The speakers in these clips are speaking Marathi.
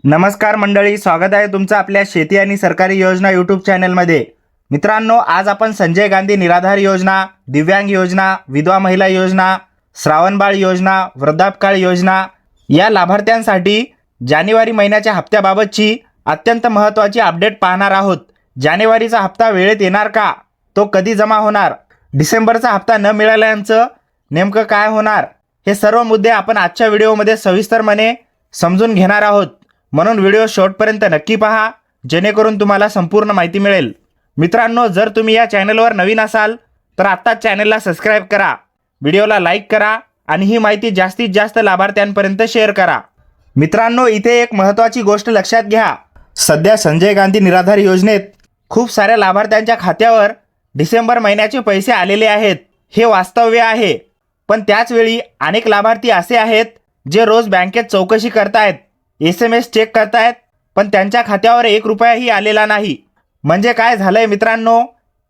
नमस्कार मंडळी, स्वागत आहे तुमचं आपल्या शेती आणि सरकारी योजना यूट्यूब चॅनलमध्ये। मित्रांनो, आज आपण संजय गांधी निराधार योजना, दिव्यांग योजना, विधवा महिला योजना, श्रावणबाळ योजना, वृद्धापकाळ योजना या लाभार्थ्यांसाठी जानेवारी महिन्याच्या हप्त्याबाबतची अत्यंत महत्त्वाची अपडेट पाहणार आहोत। जानेवारीचा हप्ता वेळेत येणार का? तो कधी जमा होणार? डिसेंबरचा हप्ता न मिळाल्याचं नेमकं काय होणार? हे सर्व मुद्दे आपण आजच्या व्हिडिओमध्ये सविस्तरपणे समजून घेणार आहोत। म्हणून व्हिडिओ शेवटपर्यंत नक्की पहा, जेणेकरून तुम्हाला संपूर्ण माहिती मिळेल। मित्रांनो, जर तुम्ही या चॅनलवर नवीन असाल तर आत्ताच चॅनलला सबस्क्राइब करा, व्हिडिओला लाईक करा आणि ही माहिती जास्तीत जास्त लाभार्थ्यांपर्यंत शेअर करा। मित्रांनो, इथे एक महत्त्वाची गोष्ट लक्षात घ्या। सध्या संजय गांधी निराधार योजनेत खूप साऱ्या लाभार्थ्यांच्या खात्यावर डिसेंबर महिन्याचे पैसे आलेले आहेत, हे वास्तव्य आहे। पण त्याच वेळी अनेक लाभार्थी असे आहेत जे रोज बँकेत चौकशी करतायत, SMS चेक करतायत, पण त्यांच्या खात्यावर 1 रुपयाही आलेला नाही। म्हणजे काय झालंय मित्रांनो,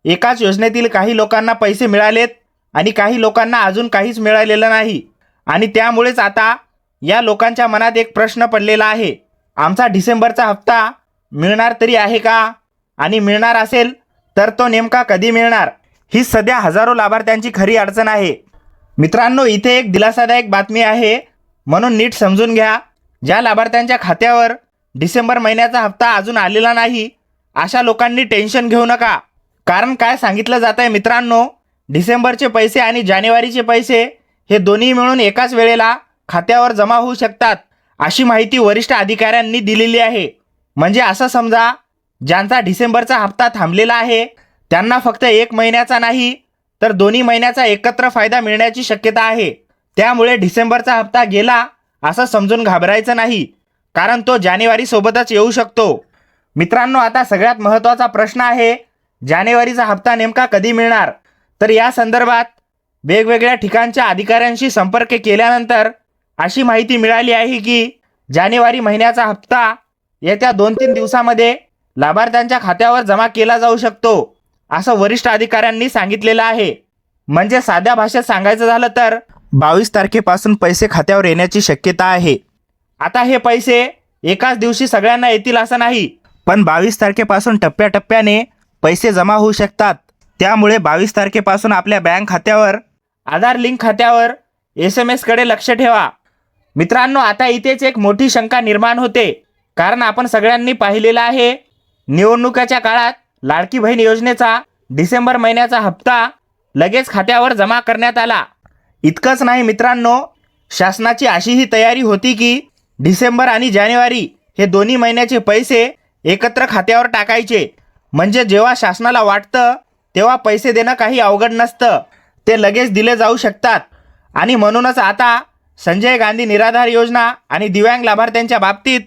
एकाच योजनेतील काही लोकांना पैसे मिळालेत आणि काही लोकांना अजून काहीच मिळालेलं नाही। आणि त्यामुळेच आता या लोकांच्या मनात एक प्रश्न पडलेला आहे, आमचा डिसेंबरचा हप्ता मिळणार तरी आहे का? आणि मिळणार असेल तर तो नेमका कधी मिळणार? ही सध्या हजारो लाभार्थ्यांची खरी अडचण आहे। मित्रांनो, इथे एक दिलासादायक बातमी आहे, म्हणून नीट समजून घ्या। ज्या लाभार्थ्यांच्या खात्यावर डिसेंबर महिन्याचा हप्ता अजून आलेला नाही, अशा लोकांनी टेन्शन घेऊ नका। कारण काय सांगितलं जात आहे मित्रांनो, डिसेंबरचे पैसे आणि जानेवारीचे पैसे हे दोन्ही मिळून एकाच वेळेला खात्यावर जमा होऊ शकतात, अशी माहिती वरिष्ठ अधिकाऱ्यांनी दिलेली आहे। म्हणजे असं समजा, ज्यांचा डिसेंबरचा हप्ता थांबलेला आहे त्यांना फक्त 1 महिन्याचा नाही तर दोन्ही महिन्याचा एकत्र फायदा मिळण्याची शक्यता आहे। त्यामुळे डिसेंबरचा हप्ता गेला असं समजून घाबरायचं नाही, कारण तो जानेवारी सोबतच येऊ शकतो। मित्रांनो, आता सगळ्यात महत्त्वाचा प्रश्न आहे, जानेवारीचा हप्ता नेमका कधी मिळणार? तर या संदर्भात वेगवेगळ्या ठिकाणच्या अधिकाऱ्यांशी संपर्क केल्यानंतर अशी माहिती मिळाली आहे की जानेवारी महिन्याचा हप्ता येत्या 2-3 दिवसामध्ये लाभार्थ्यांच्या खात्यावर जमा केला जाऊ शकतो, असं वरिष्ठ अधिकाऱ्यांनी सांगितलेलं आहे। म्हणजे साध्या भाषेत सांगायचं झालं तर 22 तारखेपासून पैसे खात्यावर येण्याची शक्यता आहे। आता हे पैसे एकाच दिवशी सगळ्यांना येतील असं नाही, पण 22 तारखेपासून टप्प्याटप्प्याने पैसे जमा होऊ शकतात। त्यामुळे 22 तारखेपासून आपल्या बँक खात्यावर, आधार लिंक खात्यावर SMS कडे लक्ष ठेवा। मित्रांनो, आता इथेच एक मोठी शंका निर्माण होते, कारण आपण सगळ्यांनी पाहिलेलं आहे, निवडणुकीच्या काळात लाडकी बहीण योजनेचा डिसेंबर महिन्याचा हप्ता लगेच खात्यावर जमा करण्यात आला। इतकंच नाही मित्रांनो, शासनाची अशीही तयारी होती की डिसेंबर आणि जानेवारी हे दोन्ही महिन्याचे पैसे एकत्र खात्यावर टाकायचे। म्हणजे जेव्हा शासनाला वाटतं तेव्हा पैसे देणं काही अवघड नसतं, ते लगेच दिले जाऊ शकतात। आणि म्हणूनच आता संजय गांधी निराधार योजना आणि दिव्यांग लाभार्थ्यांच्या बाबतीत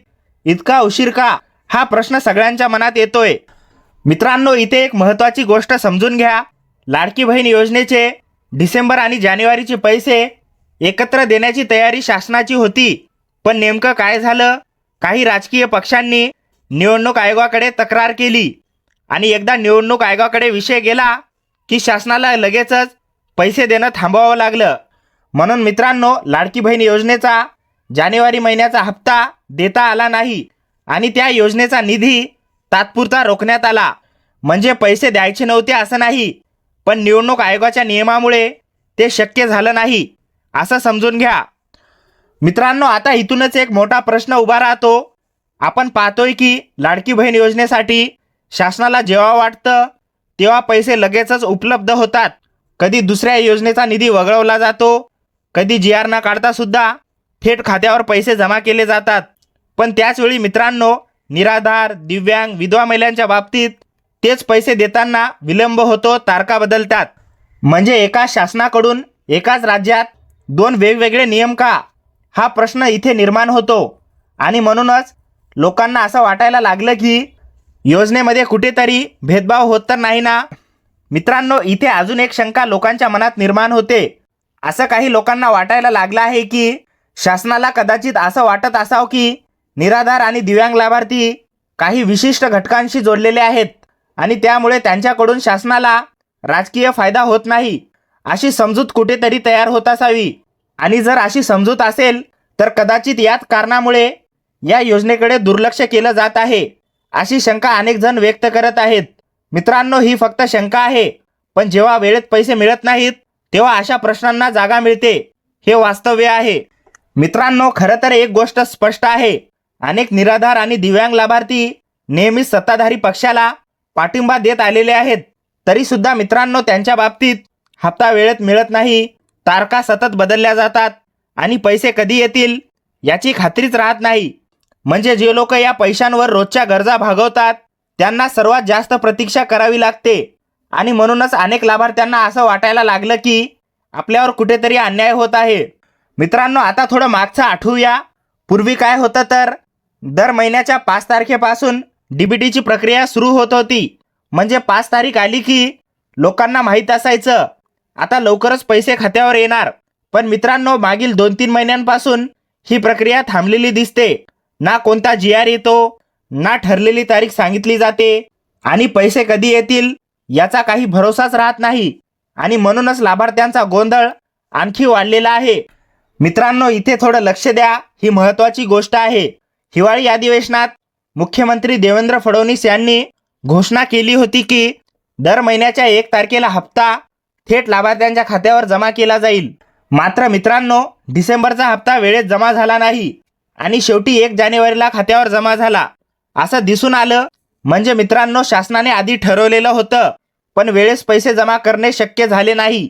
इतका उशीर का, हा प्रश्न सगळ्यांच्या मनात येतोय। मित्रांनो, इथे एक महत्त्वाची गोष्ट समजून घ्या, लाडकी बहीण योजनेचे डिसेंबर आणि जानेवारीचे पैसे एकत्र देण्याची तयारी शासनाची होती, पण नेमकं काय झालं, काही राजकीय पक्षांनी निवडणूक आयोगाकडे तक्रार केली आणि एकदा निवडणूक आयोगाकडे विषय गेला की शासनाला लगेचच पैसे देणं थांबवावं लागलं। म्हणून मित्रांनो, लाडकी बहीण योजनेचा जानेवारी महिन्याचा हप्ता देता आला नाही आणि त्या योजनेचा निधी तात्पुरता रोखण्यात आला। म्हणजे पैसे द्यायचे नव्हते असं नाही, पण निवडणूक आयोगाच्या नियमामुळे ते शक्य झालं नाही, असं समजून घ्या। मित्रांनो, आता इथूनच एक मोठा प्रश्न उभा राहतो। आपण पाहतोय की लाडकी बहीण योजनेसाठी शासनाला जेव्हा वाटतं तेव्हा पैसे लगेचच उपलब्ध होतात। कधी दुसऱ्या योजनेचा निधी वगळवला जातो, कधी GR न काढता सुद्धा थेट खात्यावर पैसे जमा केले जातात। पण त्याचवेळी मित्रांनो, निराधार, दिव्यांग, विधवा महिलांच्या बाबतीत तेच पैसे देताना विलंब होतो, तारखा बदलतात। म्हणजे एकाच शासनाकडून एकाच राज्यात 2 वेगवेगळे नियम का, हा प्रश्न इथे निर्माण होतो। आणि म्हणूनच लोकांना असं वाटायला लागलं की योजनेमध्ये कुठेतरी भेदभाव होत तर नाही ना। मित्रांनो, इथे अजून एक शंका लोकांच्या मनात निर्माण होते। असं काही लोकांना वाटायला लागलं आहे की शासनाला कदाचित असं वाटत असावं की निराधार आणि दिव्यांग लाभार्थी काही विशिष्ट घटकांशी जोडलेले आहेत आणि त्यामुळे त्यांच्याकडून शासनाला राजकीय फायदा होत नाही, अशी समजूत कुठेतरी तयार होत असावी। आणि जर अशी समजूत असेल तर कदाचित याच कारणामुळे या योजनेकडे दुर्लक्ष केलं जात आहे अशी शंका अनेक जण व्यक्त करत आहेत. मित्रांनो, ही फक्त शंका आहे, पण जेव्हा वेळेत पैसे मिळत नाहीत तेव्हा अशा प्रश्नांना जागा मिळते, हे वास्तव्य आहे. मित्रांनो, खरं तर एक गोष्ट स्पष्ट आहे, अनेक निराधार आणि दिव्यांग लाभार्थी नेहमीच सत्ताधारी पक्षाला पाठिंबा देत आलेले आहेत. तरी सुद्धा मित्रांनो, त्यांच्या बाबतीत हप्ता वेळेत मिळत नाही, तारखा सतत बदलल्या जातात आणि पैसे कधी येतील याची खात्रीच राहत नाही. म्हणजे जे लोक या पैशांवर रोजच्या गरजा भागवतात त्यांना सर्वात जास्त प्रतीक्षा करावी लागते आणि म्हणूनच अनेक लाभार्थ्यांना असं वाटायला लागलं की आपल्यावर कुठेतरी अन्याय होत आहे. मित्रांनो, आता थोडं मागचं आठवूया. पूर्वी काय होतं तर दर महिन्याच्या 5 तारखेपासून DBTची प्रक्रिया सुरू होत होती. म्हणजे 5 तारीख आली की लोकांना माहीत असायचं आता लवकरच पैसे खात्यावर येणार. पण मित्रांनो, मागील 2-3 महिन्यांपासून ही प्रक्रिया थांबलेली दिसते. ना कोणता GR येतो, ना ठरलेली तारीख सांगितली जाते आणि पैसे कधी येतील याचा काही भरोसाच राहत नाही आणि म्हणूनच लाभार्थ्यांचा गोंधळ आणखी वाढलेला आहे. मित्रांनो, इथे थोडं लक्ष द्या, ही महत्त्वाची गोष्ट आहे. हिवाळी अधिवेशनात मुख्यमंत्री देवेंद्र फडणवीस यांनी घोषणा केली होती की दर महिन्याच्या 1 तारखेला हप्ता थेट लाभार्थ्यांच्या खात्यावर जमा केला जाईल. मात्र मित्रांनो, डिसेंबरचा हप्ता वेळेत जमा झाला नाही आणि शेवटी 1 जानेवारीला खात्यावर जमा झाला असं दिसून आलं. म्हणजे मित्रांनो, शासनाने आधी ठरवलेलं होतं पण वेळेस पैसे जमा करणे शक्य झाले नाही.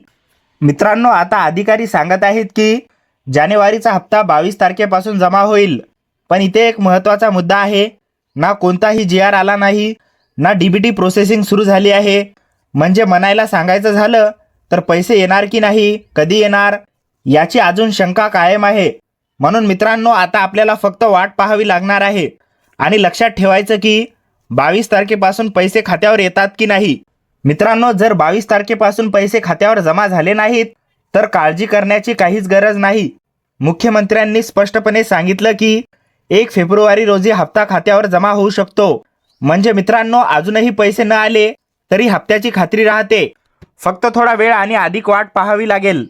मित्रांनो, आता अधिकारी सांगत आहेत की जानेवारीचा हप्ता 22 तारखेपासून जमा होईल. पण इथे एक महत्त्वाचा मुद्दा आहे, ना कोणताही GR आला नाही, ना DBT प्रोसेसिंग सुरू झाली आहे. म्हणजे म्हणायला सांगायचं झालं तर पैसे येणार की नाही, कधी येणार याची अजून शंका कायम आहे. म्हणून मित्रांनो, आता आपल्याला फक्त वाट पाहावी लागणार आहे आणि लक्षात ठेवायचं की 22 तारखेपासून पैसे खात्यावर येतात की नाही. मित्रांनो, जर 22 तारखेपासून पैसे खात्यावर जमा झाले नाहीत तर काळजी करण्याची काहीच गरज नाही. मुख्यमंत्र्यांनी स्पष्टपणे सांगितलं की 1 फेब्रुवारी रोजी हप्ता खात्यावर जमा होऊ शकतो. म्हणजे मित्रांनो, अजूनही पैसे न आले तरी हप्त्याची खात्री राहते. फक्त थोडा वेळ आणि अधिक वाट पाहावी लागेल.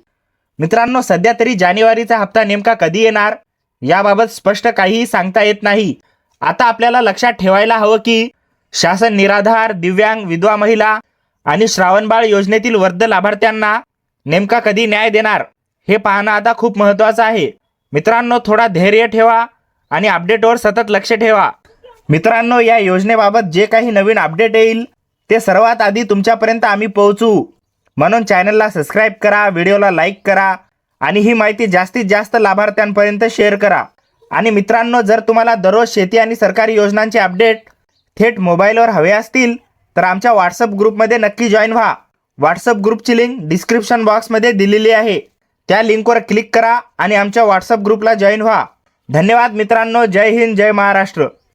मित्रांनो, सध्या तरी जानेवारीचा हप्ता नेमका कधी येणार याबाबत स्पष्ट काहीही सांगता येत नाही. आता आपल्याला लक्षात ठेवायला हवं की शासन निराधार, दिव्यांग, विधवा महिला आणि श्रावणबाळ योजनेतील वृद्ध लाभार्थ्यांना नेमका कधी न्याय देणार हे पाहणं आता खूप महत्त्वाचं आहे. मित्रांनो, थोडा धैर्य ठेवा आणि अपडेटवर सतत लक्ष ठेवा. मित्रांनो, या योजनेबाबत जे काही नवीन अपडेट येईल ते सर्वात आधी तुमच्यापर्यंत आम्ही पोहोचू. म्हणून चॅनलला सबस्क्राईब करा, व्हिडिओला लाईक करा आणि ही माहिती जास्तीत जास्त लाभार्थ्यांपर्यंत शेअर करा. आणि मित्रांनो, जर तुम्हाला दररोज शेती आणि सरकारी योजनांचे अपडेट थेट मोबाईलवर हवे असतील तर आमच्या व्हॉट्सअप ग्रुपमध्ये नक्की जॉईन व्हा. व्हॉट्सअप ग्रुपची लिंक डिस्क्रिप्शन बॉक्समध्ये दिलेली आहे. त्या लिंकवर क्लिक करा आणि आमच्या व्हॉट्सअप ग्रुपला जॉईन व्हा. धन्यवाद मित्रांनो. जय हिंद, जय महाराष्ट्र.